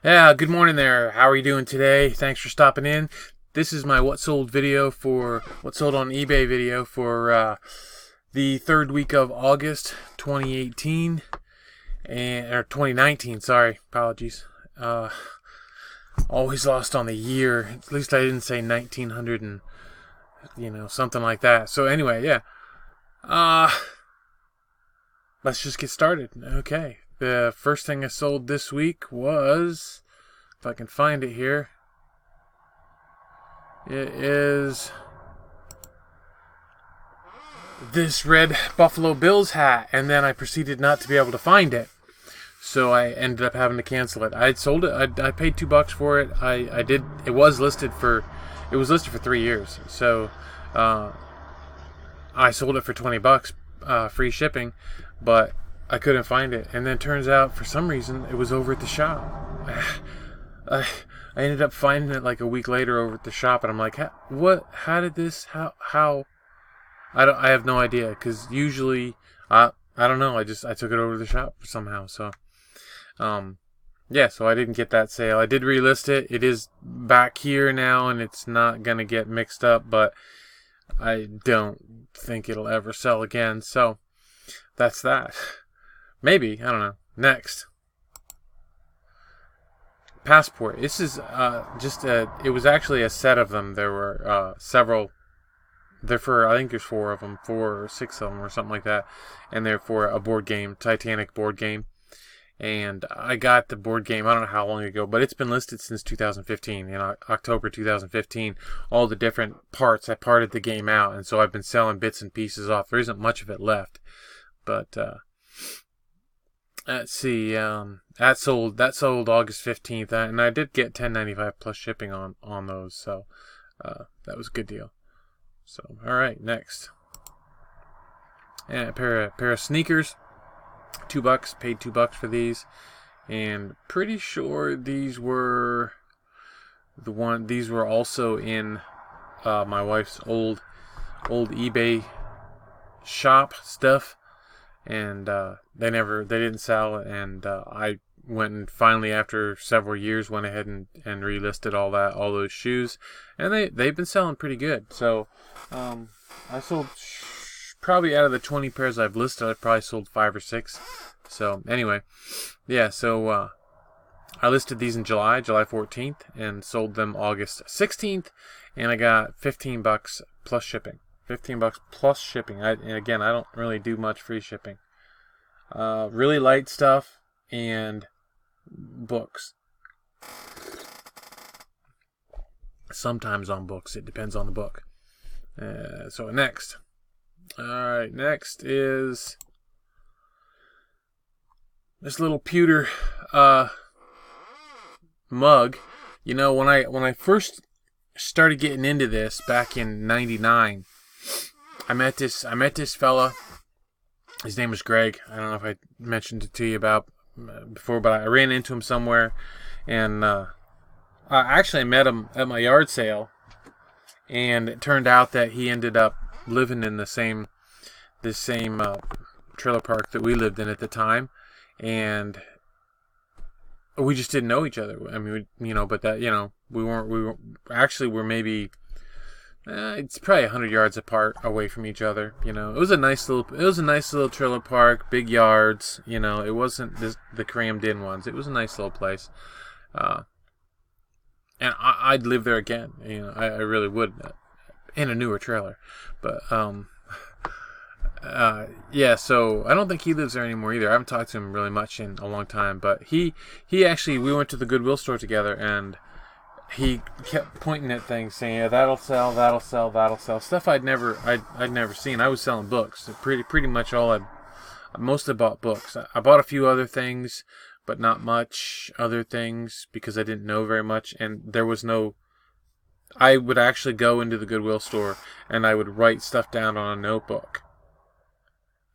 Yeah, good morning there. How are you doing today? Thanks for stopping in. This is my what sold on eBay video for the third week of August 2018 or 2019. Sorry, apologies. Always lost on the year. At least I didn't say 1900 and something like that. So anyway, yeah. Let's just get started. Okay. The first thing I sold this week was, if I can find it here, it is this red Buffalo Bills hat, and then I proceeded not to be able to find it, so I ended up having to cancel it. I had sold it. I paid $2 for it. I did. It was listed for 3 years, so I sold it for $20, free shipping, but I couldn't find it, and then it turns out for some reason it was over at the shop. I ended up finding it like a week later over at the shop, and I'm like, what? How did this? How? I have no idea, because usually I don't know. I took it over to the shop somehow. So yeah. So I didn't get that sale. I did relist it. It is back here now, and it's not gonna get mixed up, but I don't think it'll ever sell again. So that's that. Maybe, I don't know. Next, passport. This is it was actually a set of them. There were several. I think there's 4 of them, 4 or 6 of them, or something like that, and they're for a board game, Titanic board game. And I got the board game, I don't know how long ago, but it's been listed since 2015, in October 2015. All the different parts, I parted the game out, and so I've been selling bits and pieces off. There isn't much of it left, but let's see. That sold August 15th, and I did get $10.95 plus shipping on those, so that was a good deal. So all right, next, and a pair of sneakers, $2. Paid $2 for these, and pretty sure these were These were also in my wife's old eBay shop stuff. And they didn't sell, and I went and finally, after several years, went ahead and relisted all those shoes, and they've been selling pretty good. So I sold probably, out of the 20 pairs I've listed, I probably sold 5 or 6. So anyway, yeah. So I listed these in July 14th, and sold them August 16th, and I got $15 plus shipping. $15 plus shipping. And again, I don't really do much free shipping. Really light stuff and books. Sometimes on books. It depends on the book. So next. Alright, next is this little pewter mug. When I first started getting into this back in '99, I met this fella. His name was Greg. I don't know if I mentioned it to you about before, but I ran into him somewhere, and I actually met him at my yard sale, and it turned out that he ended up living in the same trailer park that we lived in at the time, and we just didn't know each other. I mean, but that, we're maybe. It's probably 100 yards apart, away from each other. It was a nice little trailer park, big yards. It wasn't the crammed in ones. It was a nice little place, and I'd live there again. I really would, in a newer trailer. But yeah. So I don't think he lives there anymore either. I haven't talked to him really much in a long time. But he actually, we went to the Goodwill store together, and he kept pointing at things, saying, "Yeah, that'll sell, that'll sell, that'll sell." Stuff I'd never seen. I was selling books. Pretty much all I mostly bought books. I bought a few other things, but not much other things, because I didn't know very much, and there was no. I would actually go into the Goodwill store, and I would write stuff down on a notebook,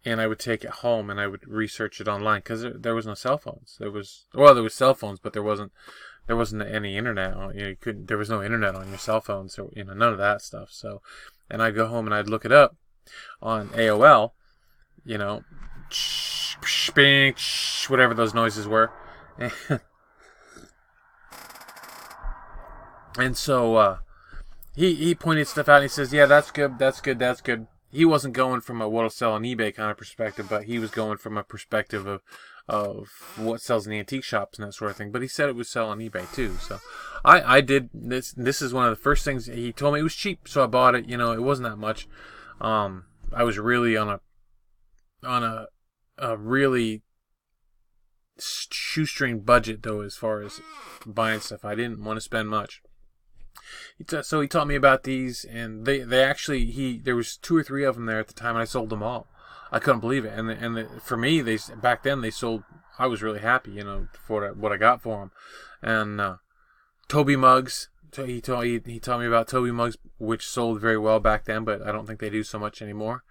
and I would take it home, and I would research it online, because there was no cell phones. There was cell phones, but there wasn't any internet on. There was no internet on your cell phone, so none of that stuff. So, and I'd go home and I'd look it up on AOL, bing, whatever those noises were, And so he pointed stuff out and he says, yeah, that's good, that's good, that's good. He wasn't going from a what'll sell on eBay kind of perspective, but he was going from a perspective of what sells in the antique shops and that sort of thing. But he said it would sell on eBay too. So I did this. This is one of the first things he told me. It was cheap, so I bought it. You know, it wasn't that much. I was really on a really shoestring budget though, as far as buying stuff. I didn't want to spend much. So he taught me about these, and they actually there was 2 or 3 of them there at the time, and I sold them all. I couldn't believe it, and for me, back then they sold. I was really happy, you know, for what I got for them. And Toby mugs. He taught me about Toby mugs, which sold very well back then, but I don't think they do so much anymore.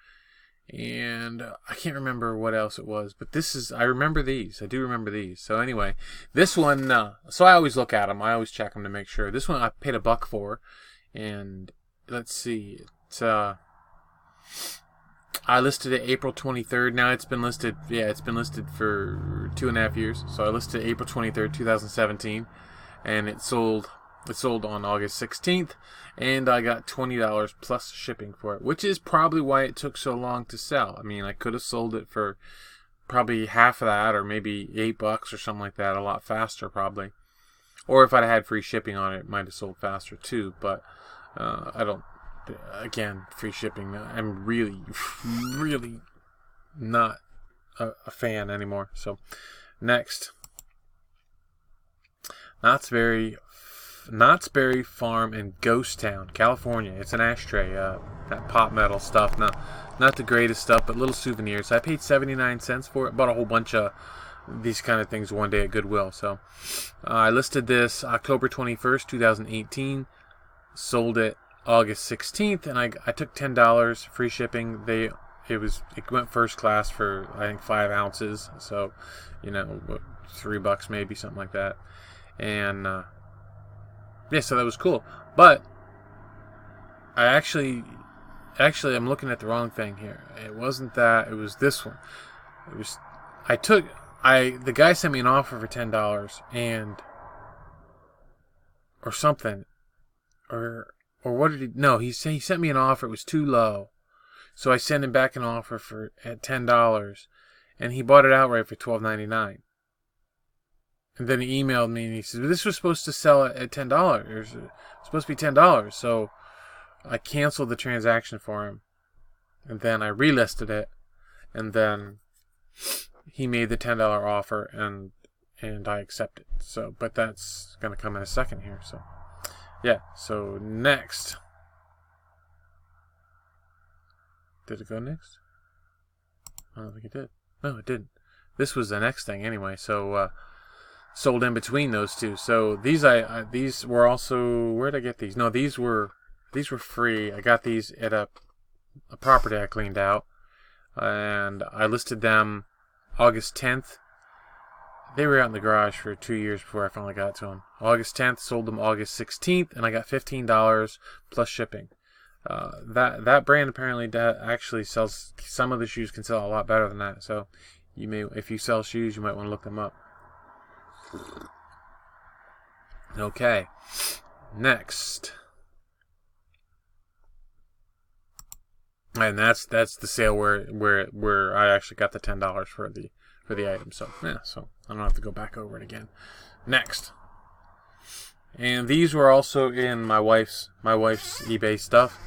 And I can't remember what else it was, but I remember these. I do remember these. So anyway, this one, so I always look at them. I always check them to make sure. This one I paid $1 for, and let's see, I listed it April 23rd. Now it's been listed, it's been listed for 2.5 years. So I listed April 23rd, 2017, and it sold on August 16th, and I got $20 plus shipping for it, which is probably why it took so long to sell. I mean, I could have sold it for probably half of that, or maybe $8 or something like that, a lot faster probably. Or if I'd had free shipping on it, it might have sold faster too, but I don't, again, free shipping, I'm really, really not a fan anymore. So, next. Knott's Berry Farm in Ghost Town, California. It's an ashtray, that pop metal stuff. Not the greatest stuff, but little souvenirs. I paid 79 cents for it. Bought a whole bunch of these kind of things one day at Goodwill. So I listed this October 21st, 2018. Sold it August 16th, and I took $10 free shipping. It went first class for I think 5 ounces. So, you know, $3 maybe, something like that. And yeah, so that was cool. But I actually I'm looking at the wrong thing here. It wasn't that, it was this one. The guy sent me an offer for $10 and or something. Or what did he, no, he sent me an offer, it was too low. So I sent him back an offer at $10, and he bought it outright for $12.99. And then he emailed me and he said, this was supposed to sell at $10. It was supposed to be $10. So I canceled the transaction for him. And then I relisted it. And then he made the $10 offer, and I accepted. So, but that's going to come in a second here. So, yeah. So next. Did it go next? I don't think it did. No, it didn't. This was the next thing anyway. So, sold in between those two. So these these were also, where did I get these? No, these were free. I got these at a property I cleaned out, and I listed them August 10th. They were out in the garage for 2 years before I finally got to them. August 10th, sold them August 16th, and I got $15 plus shipping. That brand apparently actually sells, some of the shoes can sell a lot better than that. So you may, if you sell shoes, you might want to look them up. Okay, next, and that's the sale where I actually got the $10 for the item. So yeah, so I don't have to go back over it again. Next, and these were also in my wife's eBay stuff.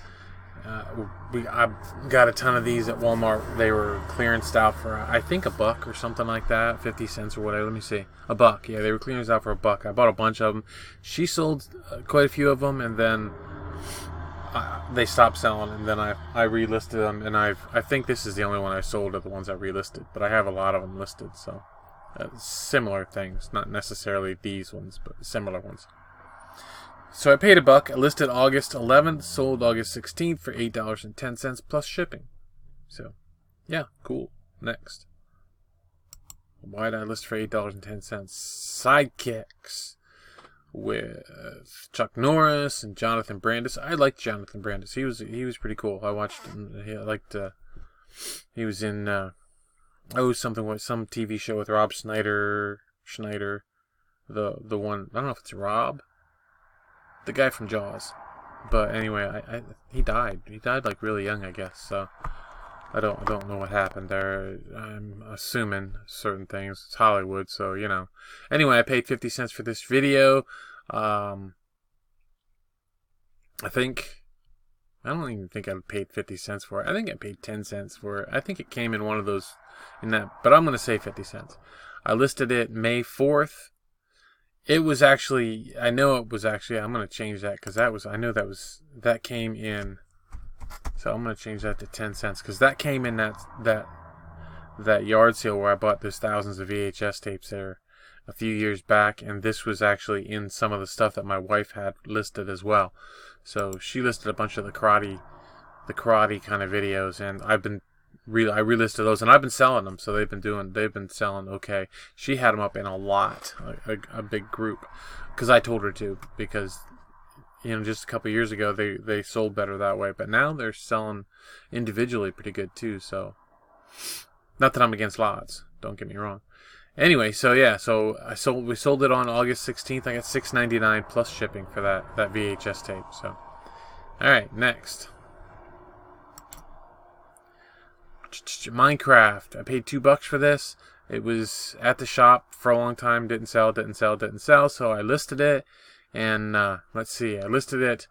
I got a ton of these at Walmart. They were clearanced out for, I think, $1 or something like that, 50 cents or whatever. Let me see, $1. Yeah, they were clearanced out for $1. I bought a bunch of them. She sold quite a few of them, and then they stopped selling. And then I relisted them, and I think this is the only one I sold of the ones I relisted. But I have a lot of them listed, so similar things, not necessarily these ones, but similar ones. So I paid $1. I listed August 11th, sold August 16th for $8.10 plus shipping. So, yeah, cool. Next. Why did I list for $8.10? Sidekicks with Chuck Norris and Jonathan Brandis. I liked Jonathan Brandis. He was pretty cool. I watched him. He was in something with some TV show with Rob Schneider. The one, I don't know if it's Rob. the guy from Jaws. But anyway, he died. He died like really young, I guess. So I don't know what happened there. I'm assuming certain things. It's Hollywood, so you know. Anyway, I paid 50 cents for this video. I don't even think I paid 50 cents for it. I think I paid 10 cents for it. I think it came in one of those, in that, but I'm going to say 50 cents. I listed it May 4th. It was actually, I know it was actually, I'm going to change that because that came in, so I'm going to change that to 10 cents because that came in that yard sale where I bought those thousands of VHS tapes there a few years back, and this was actually in some of the stuff that my wife had listed as well. So she listed a bunch of the karate kind of videos, and I relisted those, and I've been selling them. So they've been selling okay. She had them up in a lot, a big group, because I told her to, because you know just a couple years ago they sold better that way, but now they're selling individually pretty good too. So not that I'm against lots, don't get me wrong. Anyway, so yeah, we sold it on August 16th. I got $6.99 plus shipping for that VHS tape. So, all right, next, Minecraft. I paid $2 for this. It was at the shop for a long time. Didn't sell. So I listed it, and let's see, I listed it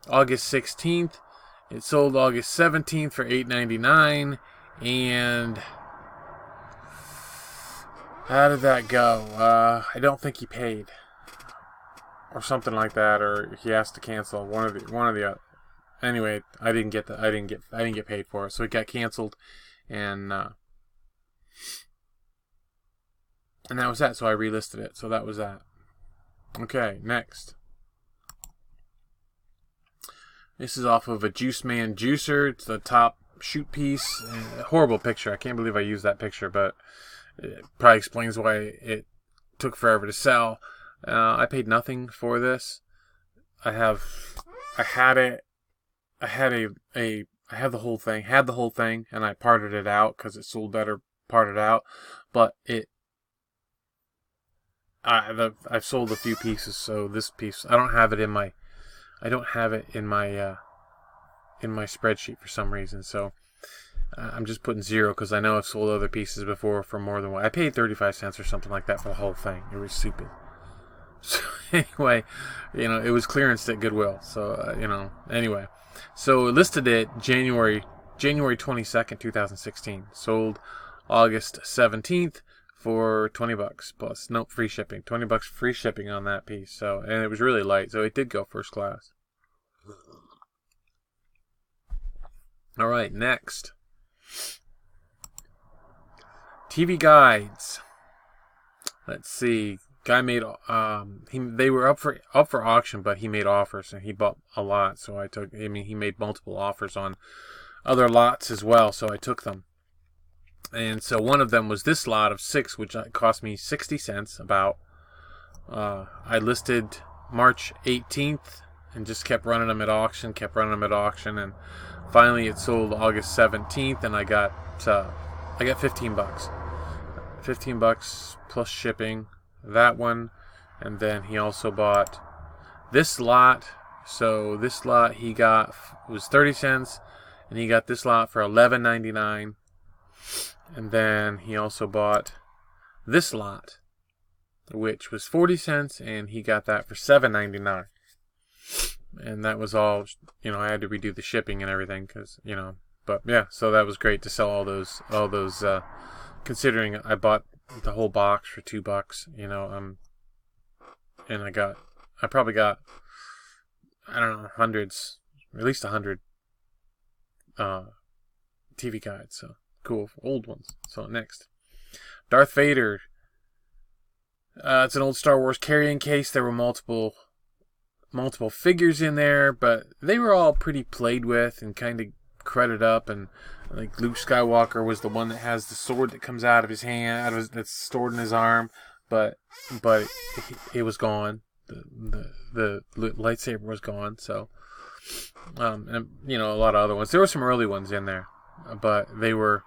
August 16th. It sold August 17th for $8.99, and how did that go? I don't think he paid, or something like that, or he asked to cancel one of the other. Anyway, I didn't get paid for it, so it got canceled, and that was that. So I relisted it. So that was that. Okay, next. This is off of a Juice Man juicer. It's the top shoot piece. Horrible picture. I can't believe I used that picture, but it probably explains why it took forever to sell. I paid nothing for this. I had the whole thing, and I parted it out because it sold better parted out. But I've sold a few pieces, so this piece I don't have it in my spreadsheet for some reason. So I'm just putting 0 because I know I've sold other pieces before for more than what I paid. 35 cents or something like that for the whole thing. It was stupid. So anyway, it was clearanced at Goodwill. So anyway, so listed it January 22nd, 2016. Sold August 17th for $20 plus free shipping. $20 free shipping on that piece. So, and it was really light, so it did go first class. All right, next. TV guides. Let's see. Guy made they were up for auction, but he made offers and he bought a lot. So he made multiple offers on other lots as well. So I took them. And so one of them was this lot of 6, which cost me 60 cents about. I listed March 18th and just kept running them at auction, and finally it sold August 17th, and I got $15. $15 plus shipping. That one, and then he also bought this lot. So this lot he got was 30 cents, and he got this lot for $11.99. And then he also bought this lot, which was 40 cents, and he got that for $7.99. And that was all, I had to redo the shipping and everything because, but yeah, so that was great to sell all those, considering I bought the whole box for $2, and I probably got, I don't know, hundreds, at least 100 TV guides. So cool, old ones. So next, Darth Vader. It's an old Star Wars carrying case. There were multiple figures in there, but they were all pretty played with and kind of cruded up, and like Luke Skywalker was the one that has the sword that comes out of his hand, that's stored in his arm, but it was gone. The lightsaber was gone. So, and a lot of other ones. There were some early ones in there, but they were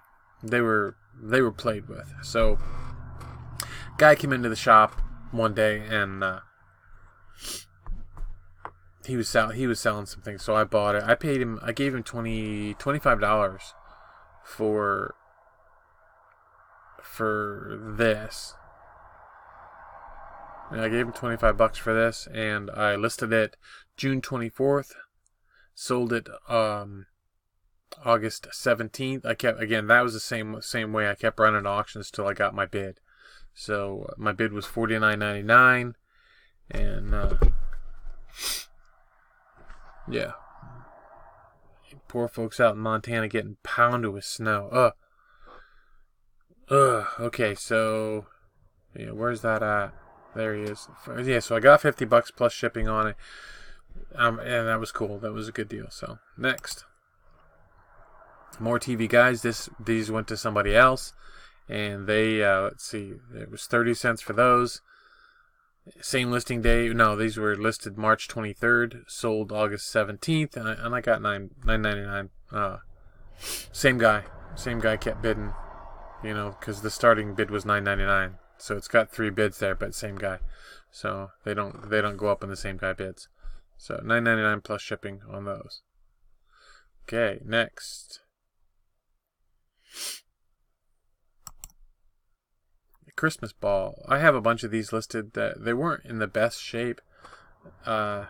played with. So, guy came into the shop one day and he was selling some things, so I bought it. I gave him $25 for this. And I gave him $25 for this, and I listed it June 24th, sold it August 17th. That was the same way. I kept running auctions till I got my bid. So my bid was $49.99, and yeah, poor folks out in Montana getting pounded with snow. Okay, so yeah, where's that at? There he is. Yeah, so I got $50 plus shipping on it, and that was cool. That was a good deal. So next, more TV guides. These went to somebody else, and they let's see, it was 30 cents for those. Same listing day. No, these were listed March 23rd, sold August 17th, and I got $9.99. Same guy kept bidding, because the starting bid was $9.99. So it's got 3 bids there, but same guy. So they don't go up in the same guy bids. So $9.99 plus shipping on those. Okay, next. The Christmas ball. I have a bunch of these listed that they weren't in the best shape. So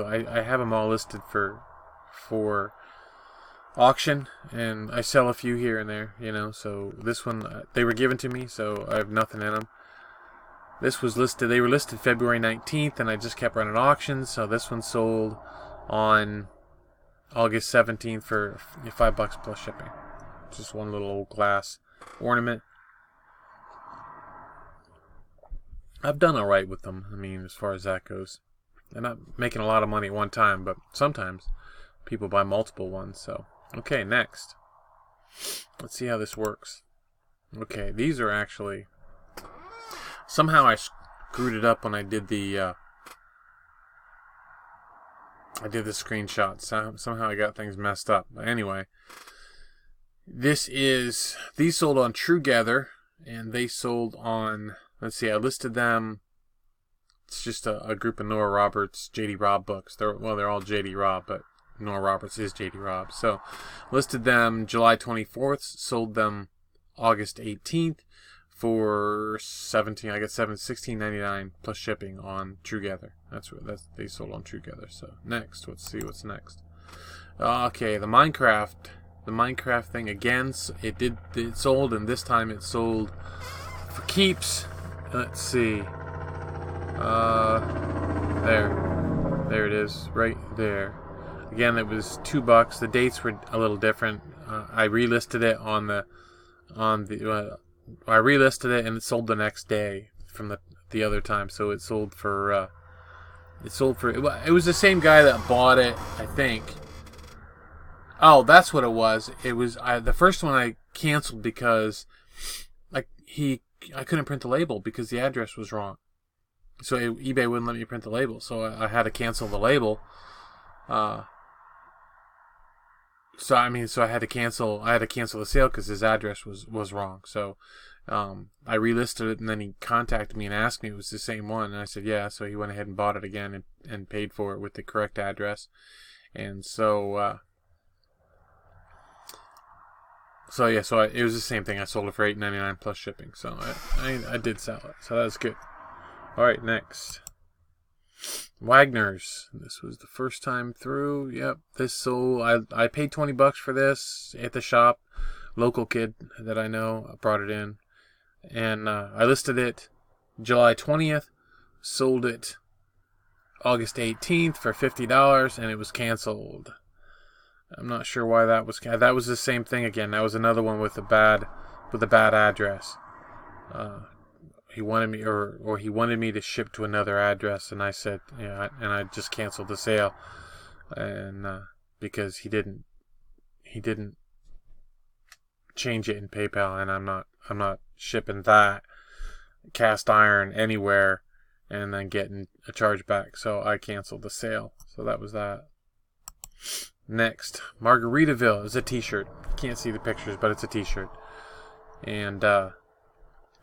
I have them all listed for auction, and I sell a few here and there, so this one, they were given to me, so I have nothing in them. This was listed, they were listed February 19th, and I just kept running auctions, so this one sold on August 17th for $5 plus shipping. Just one little old glass ornament. I've done alright with them, as far as that goes. They're not making a lot of money at one time, but sometimes people buy multiple ones, so. Okay, next. Let's see how this works. Okay, these are actually... Somehow I screwed it up when I did the screenshots. Somehow I got things messed up. But anyway, these sold on TrueGather, and they sold on... Let's see, I listed them... It's just a group of Nora Roberts, J.D. Robb books. They're all J.D. Robb, but Nora Roberts is J.D. Robb. So, listed them July 24th, sold them August 18th for $16.99 plus shipping on TrueGather. They sold on TrueGather. So, next, let's see what's next. Okay, the Minecraft thing again. It sold, and this time it sold for keeps. Let's see. There it is, right there. Again, it was $2. The dates were a little different. I relisted it I relisted it, and it sold the next day from the other time. So it sold for it was the same guy that bought it, I think. Oh, that's what it was. It was the first one I canceled because I couldn't print the label because the address was wrong. So eBay wouldn't let me print the label, so I had to cancel the label. So I had to cancel the sale because his address was wrong. So I relisted it, and then he contacted me and asked me if it was the same one, and I said yeah. So he went ahead and bought it again and paid for it with the correct address. And so it was the same thing. I sold it for $8.99 plus shipping. So I did sell it. So that was good. All right, next. Wagner's. This was the first time through. Yep, this sold. I paid $20 for this at the shop. Local kid that I know brought it in, and I listed it July 20th. Sold it August 18th for $50, and it was canceled. I'm not sure why that was. That was the same thing again. That was another one with a bad address. He wanted me, or he wanted me to ship to another address, and I said, yeah, and I just canceled the sale, and because he didn't change it in PayPal, and I'm not shipping that cast iron anywhere, and then getting a charge back, so I canceled the sale. So that was that. Next, Margaritaville is a T-shirt. Can't see the pictures, but it's a T-shirt, and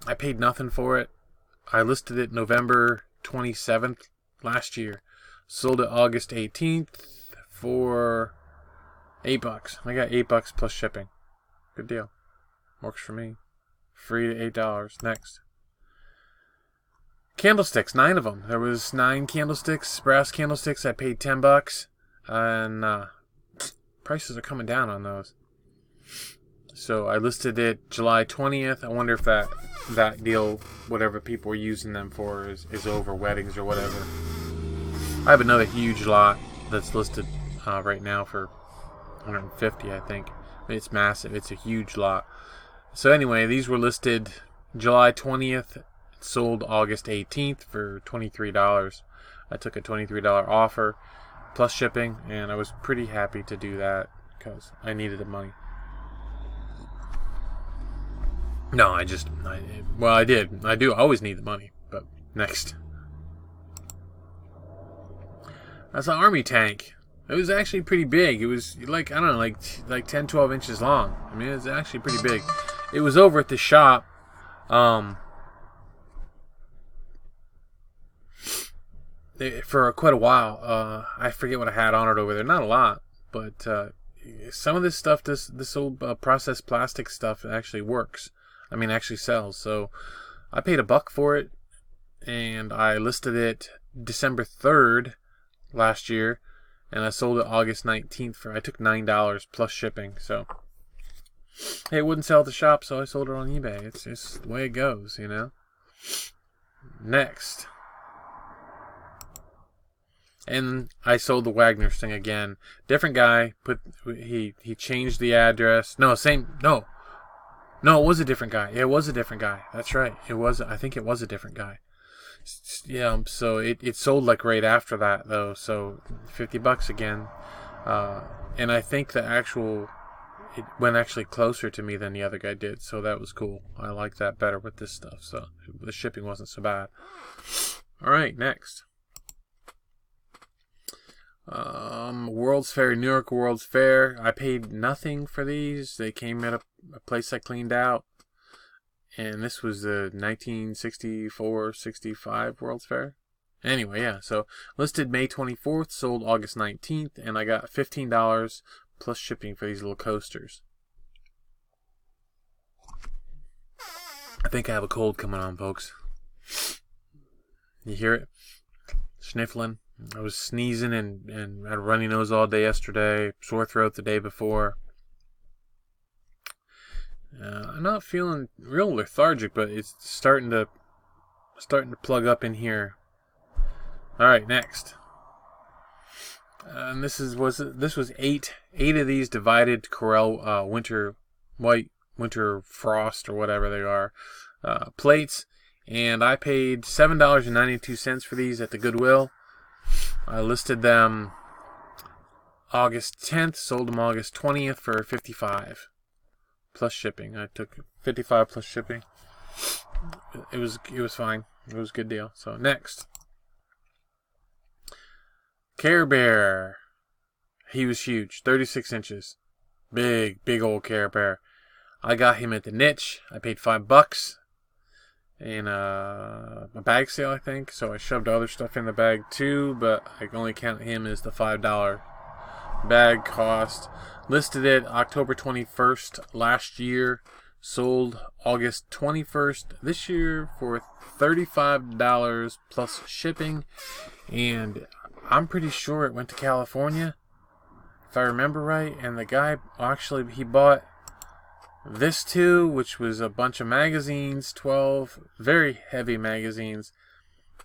I paid nothing for it. I listed it November 27th last year. Sold it August 18th for $8. I got $8 plus shipping. Good deal. Works for me. Free to $8. Next. Candlesticks, 9 of them. There was 9 candlesticks, brass candlesticks. I paid $10, and prices are coming down on those. So I listed it July 20th. I wonder if that deal, whatever people are using them for, is over, weddings or whatever. I have another huge lot that's listed right now for 150, I think. It's massive. It's a huge lot. So anyway, these were listed July 20th. Sold August 18th for $23. I took a $23 offer plus shipping, and I was pretty happy to do that because I needed the money. No, I did. I do always need the money. But next. That's an army tank. It was actually pretty big. It was like, I don't know, like 10, 12 inches long. I mean, it was actually pretty big. It was over at the shop. For quite a while. I forget what I had on it over there. Not a lot, but some of this stuff, this old processed plastic stuff, actually works. I mean, actually sells. So I paid $1 for it, and I listed it December 3rd last year, and I sold it August 19th for. I took $9 plus shipping. So hey, it wouldn't sell at the shop, so I sold it on eBay. It's just the way it goes, you know. Next. And I sold the Wagner's thing again. Different guy. He changed the address. No, it was a different guy. Yeah, it was a different guy. That's right. I think it was a different guy. Yeah. So it sold like right after that though. So $50 again. And I think it went actually closer to me than the other guy did. So that was cool. I like that better with this stuff. So the shipping wasn't so bad. All right, next. World's Fair, New York World's Fair. I paid nothing for these. They came at a place I cleaned out. And this was the 1964-65 World's Fair. Anyway, yeah. So listed May 24th, sold August 19th, and I got $15 plus shipping for these little coasters. I think I have a cold coming on, folks. You hear it? Sniffling. I was sneezing and had a runny nose all day yesterday, sore throat the day before. I'm not feeling real lethargic, but it's starting to plug up in here. All right, next. And this was eight of these divided Corel white winter frost or whatever they are plates, and I paid $7.92 for these at the Goodwill. I listed them August 10th, sold them August 20th for $55 plus shipping. I took $55 plus shipping. It was fine. It was a good deal. So next, Care Bear. He was huge, 36 inches, big old Care Bear. I got him at the niche. I paid $5. In a bag sale, I think. So I shoved other stuff in the bag too, but I only count him as the $5 bag cost. Listed it October 21st last year. Sold August 21st this year for $35 plus shipping. And I'm pretty sure it went to California, if I remember right. And the guy actually, he bought this too, which was a bunch of magazines, 12 very heavy magazines.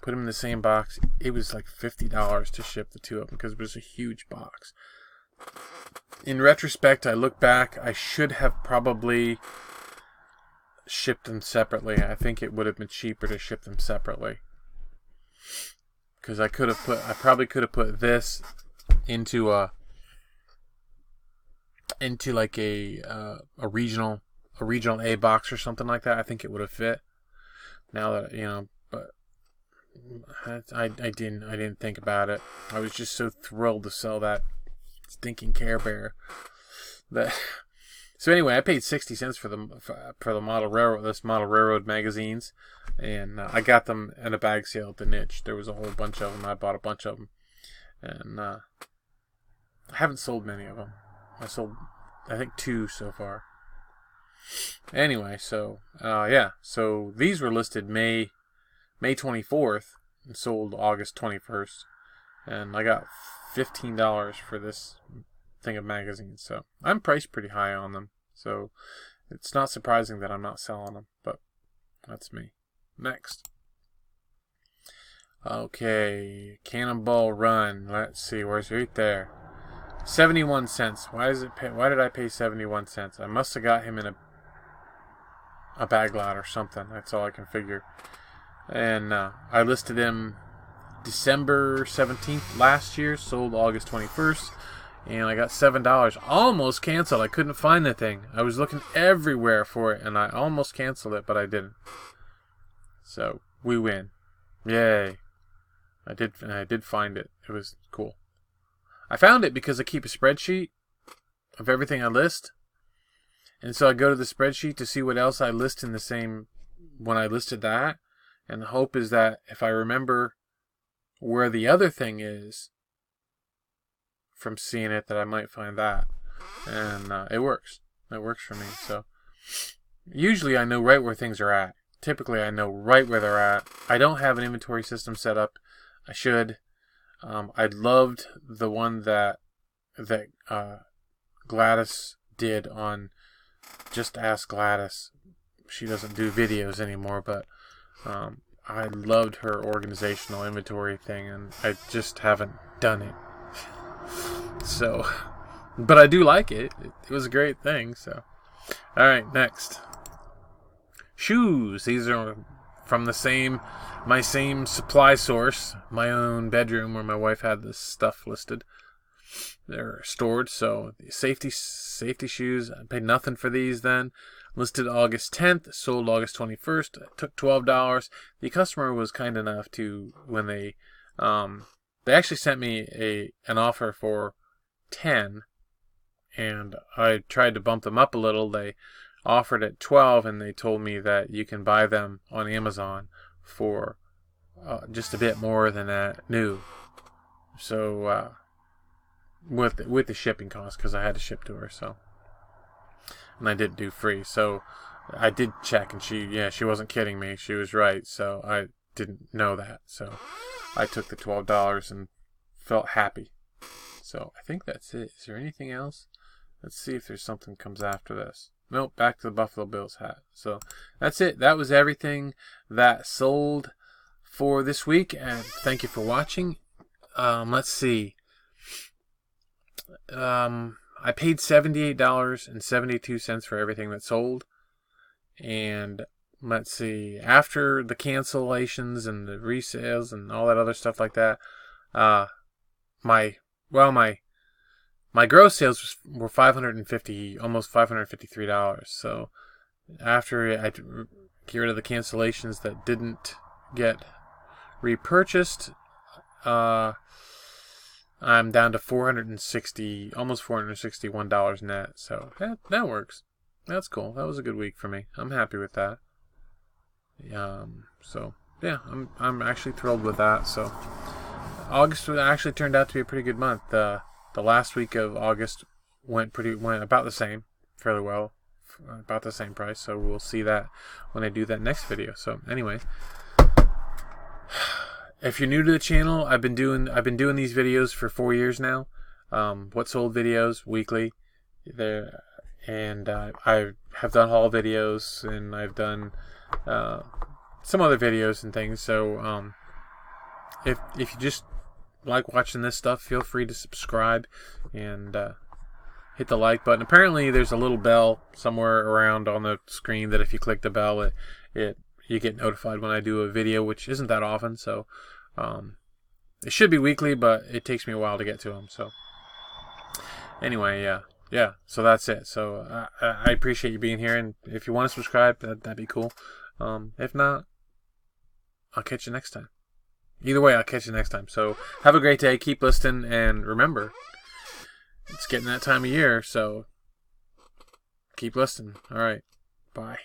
Put them in the same box. It was like $50 to ship the two of them because it was a huge box. In retrospect, I look back, I should have probably shipped them separately. I think it would have been cheaper to ship them separately. Because I probably could have put this into like a regional A box or something like that. I think it would have fit. Now that, you know, but I didn't think about it. I was just so thrilled to sell that stinking Care Bear. So anyway, I paid 60 cents for the model railroad magazines, and I got them at a bag sale at the niche. There was a whole bunch of them. I bought a bunch of them. And I haven't sold many of them. I sold, I think, 2 so far. Anyway, so yeah, so these were listed May 24th and sold August 21st, and I got $15 for this thing of magazines. So I'm priced pretty high on them, so it's not surprising that I'm not selling them, but that's me. Next. Okay, Cannonball Run. Let's see, where's it? Right there. 71 cents. Why did I pay 71 cents? I must have got him in a bag lot or something. That's all I can figure. And I listed him December 17th last year, sold August 21st, and I got $7. Almost canceled. I couldn't find the thing. I was looking everywhere for it, and I almost canceled it, but I didn't. So we win. Yay. I did find it. It was cool. I found it because I keep a spreadsheet of everything I list. And so I go to the spreadsheet to see what else I list in the same when I listed that. And the hope is that if I remember where the other thing is from seeing it, that I might find that. And it works. It works for me. So usually I know right where things are at. Typically I know right where they're at. I don't have an inventory system set up. I should. I loved the one that Gladys did on Just Ask Gladys. She doesn't do videos anymore, but I loved her organizational inventory thing, and I just haven't done it. So, but I do like it. It was a great thing. So, all right, next. Shoes. These are from my same supply source, my own bedroom where my wife had this stuff listed. They're stored, so safety shoes. I paid nothing for these then. Listed August 10th, sold August 21st. I took $12. The customer was kind enough to, when they actually sent me an offer for 10, and I tried to bump them up a little. They offered at 12, and they told me that you can buy them on Amazon for just a bit more than that new. So with the shipping cost, because I had to ship to her, so, and I didn't do free, so I did check, and she wasn't kidding me. She was right. So I didn't know that, so I took the $12 and felt happy. So I think that's it. Is there anything else? Let's see if there's something comes after this. Nope, back to the Buffalo Bills hat. So that's it. That was everything that sold for this week, and thank you for watching. Let's see. I paid $78.72 for everything that sold. And let's see, after the cancellations and the resales and all that other stuff like that, my gross sales were $550, almost $553. So after I get rid of the cancellations that didn't get repurchased, I'm down to almost $461 net. So that works. That's cool. That was a good week for me. I'm happy with that. So yeah, I'm actually thrilled with that. So August actually turned out to be a pretty good month. The last week of August went about the same, fairly well, about the same price. So we'll see that when I do that next video. So anyway, if you're new to the channel, I've been doing these videos for 4 years now. What sold videos weekly. And I have done haul videos, and I've done some other videos and things. So if you just like watching this stuff, feel free to subscribe and hit the like button. Apparently there's a little bell somewhere around on the screen that if you click the bell, you get notified when I do a video, which isn't that often. So it should be weekly, but it takes me a while to get to them. So anyway, yeah, so that's it. So I appreciate you being here, and if you want to subscribe, that'd be cool. If not, I'll catch you next time. Either way, I'll catch you next time. So have a great day, keep listening, and remember, it's getting that time of year, so keep listening. All right, bye.